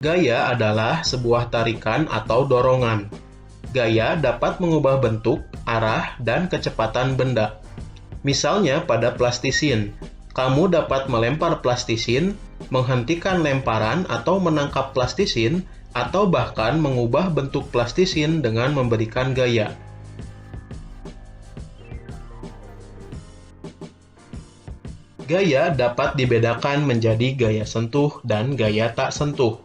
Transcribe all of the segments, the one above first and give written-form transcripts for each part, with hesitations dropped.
Gaya adalah sebuah tarikan atau dorongan. Gaya dapat mengubah bentuk, arah, dan kecepatan benda. Misalnya pada plastisin, kamu dapat melempar plastisin, menghentikan lemparan atau menangkap plastisin, atau bahkan mengubah bentuk plastisin dengan memberikan gaya. Gaya dapat dibedakan menjadi gaya sentuh dan gaya tak sentuh.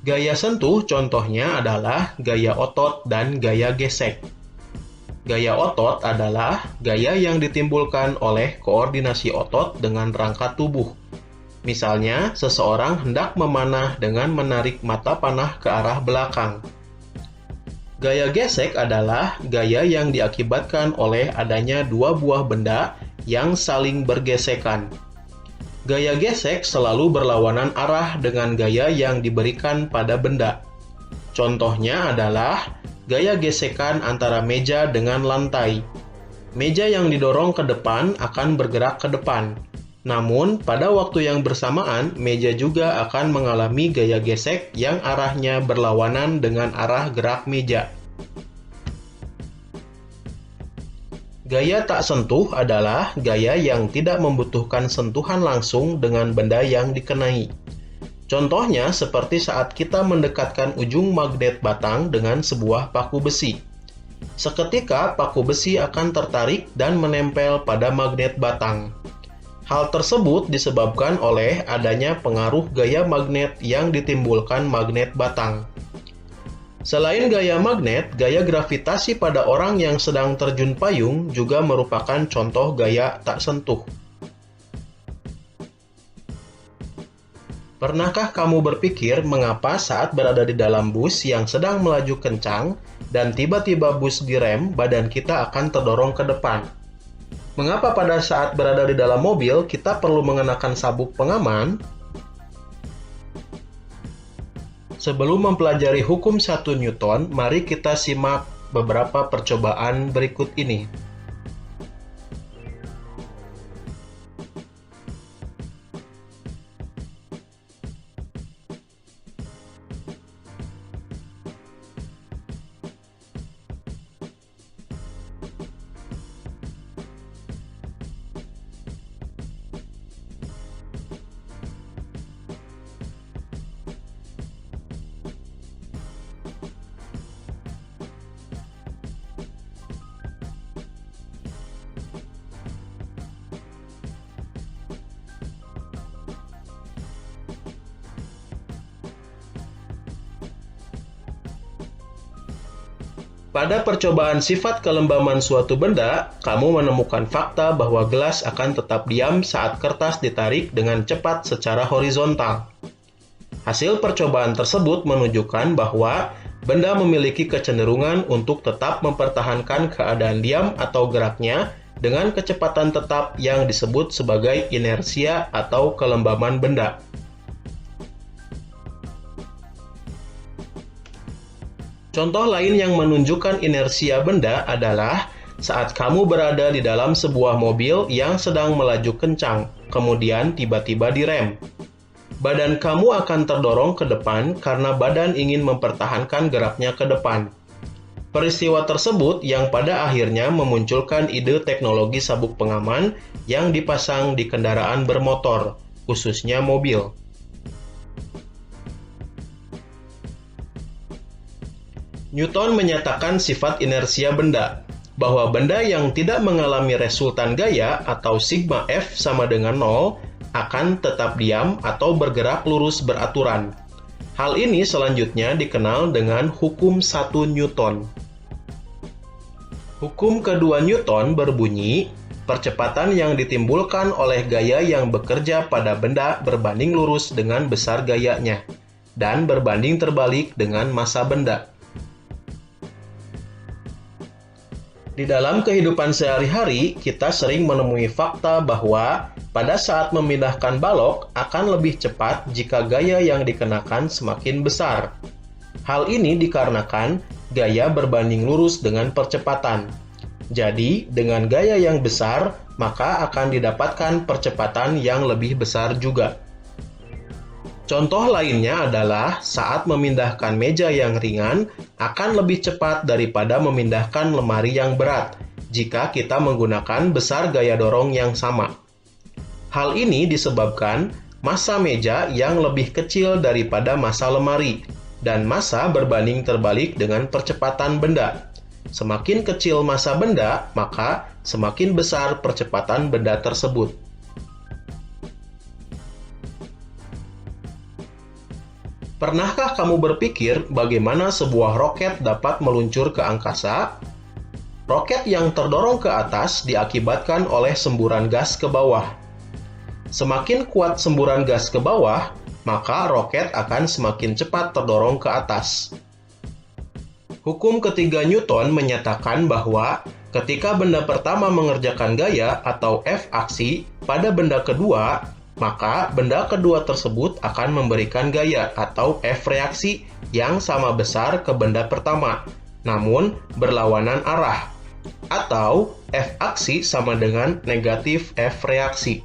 Gaya sentuh contohnya adalah gaya otot dan gaya gesek. Gaya otot adalah gaya yang ditimbulkan oleh koordinasi otot dengan rangka tubuh. Misalnya, seseorang hendak memanah dengan menarik mata panah ke arah belakang. Gaya gesek adalah gaya yang diakibatkan oleh adanya dua buah benda yang saling bergesekan. Gaya gesek selalu berlawanan arah dengan gaya yang diberikan pada benda. Contohnya adalah gaya gesekan antara meja dengan lantai. Meja yang didorong ke depan akan bergerak ke depan. Namun, pada waktu yang bersamaan, meja juga akan mengalami gaya gesek yang arahnya berlawanan dengan arah gerak meja. Gaya tak sentuh adalah gaya yang tidak membutuhkan sentuhan langsung dengan benda yang dikenai. Contohnya seperti saat kita mendekatkan ujung magnet batang dengan sebuah paku besi. Seketika paku besi akan tertarik dan menempel pada magnet batang. Hal tersebut disebabkan oleh adanya pengaruh gaya magnet yang ditimbulkan magnet batang. Selain gaya magnet, gaya gravitasi pada orang yang sedang terjun payung juga merupakan contoh gaya tak sentuh. Pernahkah kamu berpikir mengapa saat berada di dalam bus yang sedang melaju kencang dan tiba-tiba bus direm, badan kita akan terdorong ke depan? Mengapa pada saat berada di dalam mobil kita perlu mengenakan sabuk pengaman? Sebelum mempelajari hukum 1 Newton, mari kita simak beberapa percobaan berikut ini. Pada percobaan sifat kelembaman suatu benda, kamu menemukan fakta bahwa gelas akan tetap diam saat kertas ditarik dengan cepat secara horizontal. Hasil percobaan tersebut menunjukkan bahwa benda memiliki kecenderungan untuk tetap mempertahankan keadaan diam atau geraknya dengan kecepatan tetap yang disebut sebagai inersia atau kelembaman benda. Contoh lain yang menunjukkan inersia benda adalah saat kamu berada di dalam sebuah mobil yang sedang melaju kencang, kemudian tiba-tiba direm. Badan kamu akan terdorong ke depan karena badan ingin mempertahankan geraknya ke depan. Peristiwa tersebut yang pada akhirnya memunculkan ide teknologi sabuk pengaman yang dipasang di kendaraan bermotor, khususnya mobil. Newton menyatakan sifat inersia benda, bahwa benda yang tidak mengalami resultan gaya atau sigma F sama dengan 0 akan tetap diam atau bergerak lurus beraturan. Hal ini selanjutnya dikenal dengan hukum 1 Newton. Hukum kedua Newton berbunyi, percepatan yang ditimbulkan oleh gaya yang bekerja pada benda berbanding lurus dengan besar gayanya, dan berbanding terbalik dengan massa benda. Di dalam kehidupan sehari-hari, kita sering menemui fakta bahwa pada saat memindahkan balok akan lebih cepat jika gaya yang dikenakan semakin besar. Hal ini dikarenakan gaya berbanding lurus dengan percepatan. Jadi, dengan gaya yang besar, maka akan didapatkan percepatan yang lebih besar juga. Contoh lainnya adalah saat memindahkan meja yang ringan akan lebih cepat daripada memindahkan lemari yang berat jika kita menggunakan besar gaya dorong yang sama. Hal ini disebabkan massa meja yang lebih kecil daripada massa lemari, dan massa berbanding terbalik dengan percepatan benda. Semakin kecil massa benda, maka semakin besar percepatan benda tersebut. Pernahkah kamu berpikir bagaimana sebuah roket dapat meluncur ke angkasa? Roket yang terdorong ke atas diakibatkan oleh semburan gas ke bawah. Semakin kuat semburan gas ke bawah, maka roket akan semakin cepat terdorong ke atas. Hukum ketiga Newton menyatakan bahwa ketika benda pertama mengerjakan gaya atau F aksi pada benda kedua, maka benda kedua tersebut akan memberikan gaya atau F reaksi yang sama besar ke benda pertama, namun berlawanan arah, atau F aksi sama dengan negatif F reaksi.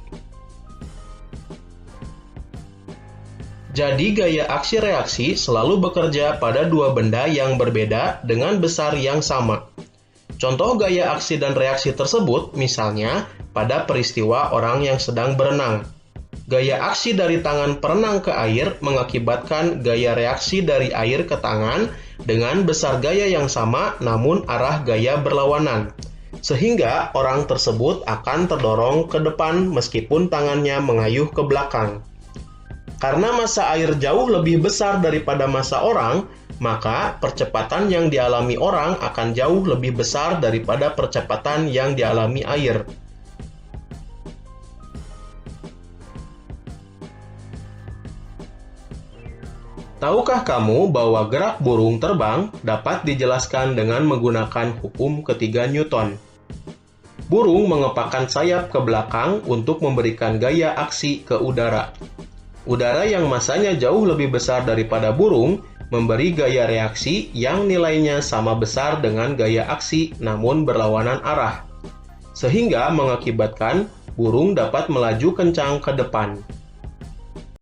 Jadi gaya aksi reaksi selalu bekerja pada dua benda yang berbeda dengan besar yang sama. Contoh gaya aksi dan reaksi tersebut misalnya pada peristiwa orang yang sedang berenang. Gaya aksi dari tangan perenang ke air mengakibatkan gaya reaksi dari air ke tangan dengan besar gaya yang sama namun arah gaya berlawanan. Sehingga orang tersebut akan terdorong ke depan meskipun tangannya mengayuh ke belakang. Karena massa air jauh lebih besar daripada massa orang, maka percepatan yang dialami orang akan jauh lebih besar daripada percepatan yang dialami air. Tahukah kamu bahwa gerak burung terbang dapat dijelaskan dengan menggunakan hukum ketiga Newton? Burung mengepakkan sayap ke belakang untuk memberikan gaya aksi ke udara. Udara yang massanya jauh lebih besar daripada burung memberi gaya reaksi yang nilainya sama besar dengan gaya aksi namun berlawanan arah, sehingga mengakibatkan burung dapat melaju kencang ke depan.